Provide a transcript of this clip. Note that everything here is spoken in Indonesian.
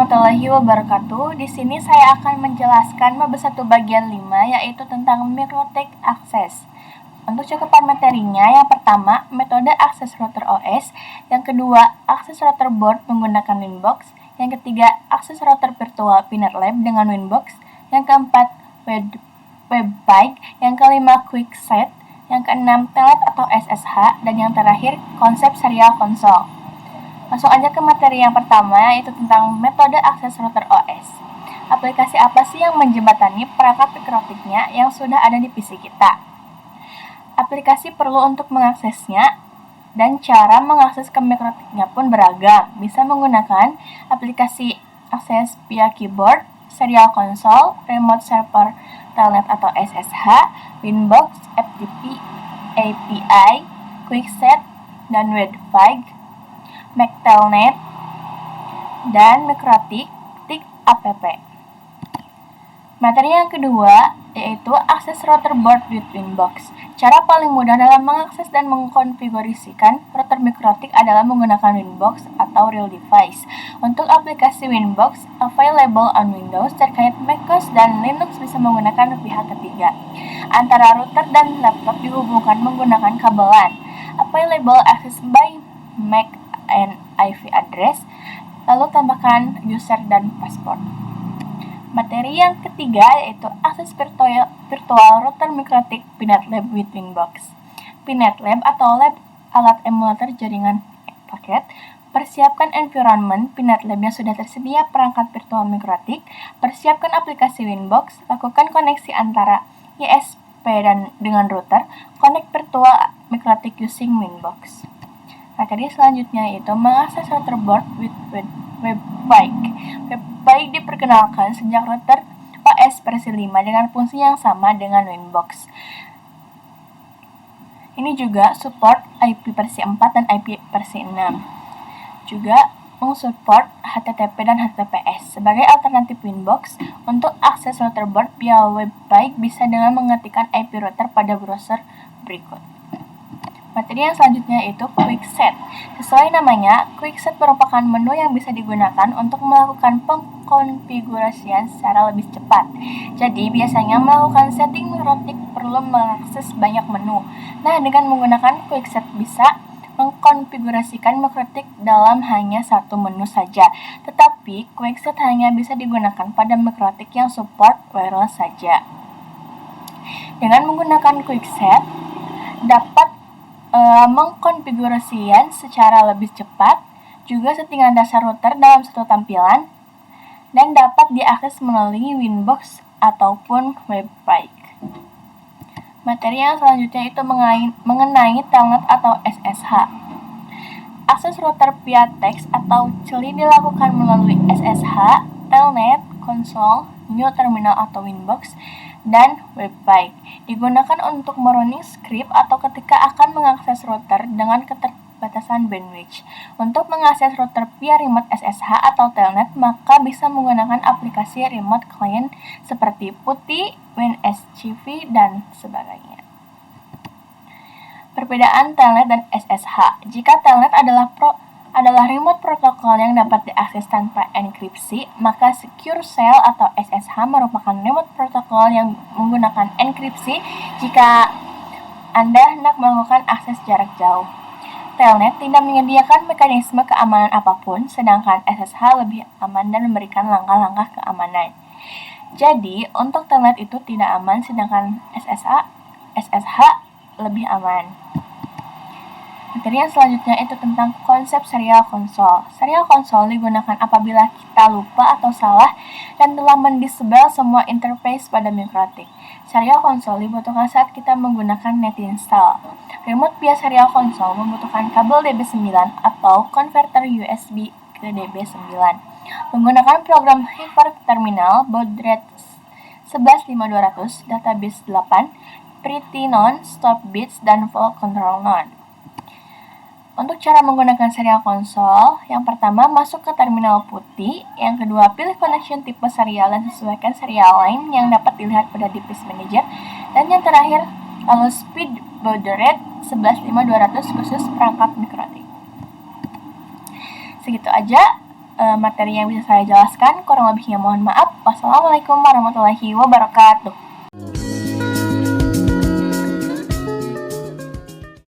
warahmatullahi wabarakatuh. Di sini saya akan menjelaskan bab 1 bagian 5, yaitu tentang MikroTik akses. Untuk cakupan materinya, yang pertama, metode akses router OS, yang kedua, akses router board menggunakan Winbox, yang ketiga, akses router virtual PinetLab dengan Winbox, yang keempat, WebPike, yang kelima, QuickSet, yang keenam, Telnet atau SSH, dan yang terakhir, konsep serial konsol. Langsung aja ke materi yang pertama, yaitu tentang metode akses router OS. Aplikasi apa sih yang menjembatani perangkat mikrotiknya yang sudah ada di PC kita? Aplikasi perlu untuk mengaksesnya, dan cara mengakses ke mikrotiknya pun beragam. Bisa menggunakan aplikasi akses via keyboard, serial console, remote server, telnet atau SSH, Winbox, FTP, API, QuickSet, dan WebPike, MacTelnet, dan MikroTik app. Materi yang kedua yaitu akses router board with Winbox. Cara paling mudah dalam mengakses dan mengkonfigurasikan router MikroTik adalah menggunakan Winbox atau real device. Untuk aplikasi Winbox available on Windows terkait macOS dan Linux bisa menggunakan pihak ketiga. Antara router dan laptop dihubungkan menggunakan kabelan. Available access by MAC and IP address, lalu tambahkan user dan password. Materi yang ketiga yaitu akses virtual router MikroTik PinetLab with Winbox. PinetLab atau lab alat emulator jaringan paket. Persiapkan environment PinetLab yang sudah tersedia perangkat virtual MikroTik. Persiapkan aplikasi Winbox. Lakukan koneksi antara ISP dengan router. Connect virtual MikroTik using Winbox. Materi selanjutnya yaitu mengakses router board with WebPike. WebPike diperkenalkan sejak router OS versi 5 dengan fungsi yang sama dengan Winbox. Ini juga support IP versi 4 dan IP versi 6. Juga mensupport HTTP dan HTTPS. Sebagai alternatif Winbox, untuk akses router board via WebPike bisa dengan mengetikkan IP router pada browser berikut. Materi yang selanjutnya yaitu QuickSet. Sesuai namanya, QuickSet merupakan menu yang bisa digunakan untuk melakukan pengkonfigurasian secara lebih cepat. Jadi, biasanya melakukan setting MikroTik perlu mengakses banyak menu. Nah, dengan menggunakan QuickSet bisa mengkonfigurasikan MikroTik dalam hanya satu menu saja. Tetapi, QuickSet hanya bisa digunakan pada MikroTik yang support wireless saja. Dengan menggunakan QuickSet, dapat mengkonfigurasikan secara lebih cepat, juga settingan dasar router dalam satu tampilan, dan dapat diakses melalui Winbox ataupun WebPike. Materi yang selanjutnya itu mengenai telnet atau SSH. Akses router via teks atau CLI dilakukan melalui SSH, telnet, konsol, new terminal atau Winbox, dan WebPike. Digunakan untuk merunning script atau ketika akan mengakses router dengan keterbatasan bandwidth. Untuk mengakses router via remote SSH atau telnet, maka bisa menggunakan aplikasi remote client seperti PuTTY, WinSCV, dan sebagainya. Perbedaan telnet dan SSH. Jika telnet adalah remote protokol yang dapat diakses tanpa enkripsi, maka Secure Shell atau SSH merupakan remote protokol yang menggunakan enkripsi jika Anda hendak melakukan akses jarak jauh. Telnet tidak menyediakan mekanisme keamanan apapun, sedangkan SSH lebih aman dan memberikan langkah-langkah keamanan. Jadi, untuk telnet itu tidak aman, sedangkan SSH lebih aman. Materi yang selanjutnya itu tentang konsep serial konsol. Serial konsol digunakan apabila kita lupa atau salah dan telah mendisable semua interface pada MikroTik. Serial konsol dibutuhkan saat kita menggunakan NetInstall. Remote via serial konsol membutuhkan kabel DB9 atau konverter USB ke DB9. Menggunakan program Hyperterminal, baud rate 115200, database 8, pretty none, stop bits, dan fault control none. Untuk cara menggunakan serial konsol, yang pertama masuk ke terminal PuTTY, yang kedua pilih connection tipe serial dan sesuaikan serial line yang dapat dilihat pada device manager, dan yang terakhir lalu speed baud rate 115200 khusus perangkat MikroTik. Segitu aja materi yang bisa saya jelaskan. Kurang lebihnya mohon maaf. Wassalamualaikum warahmatullahi wabarakatuh.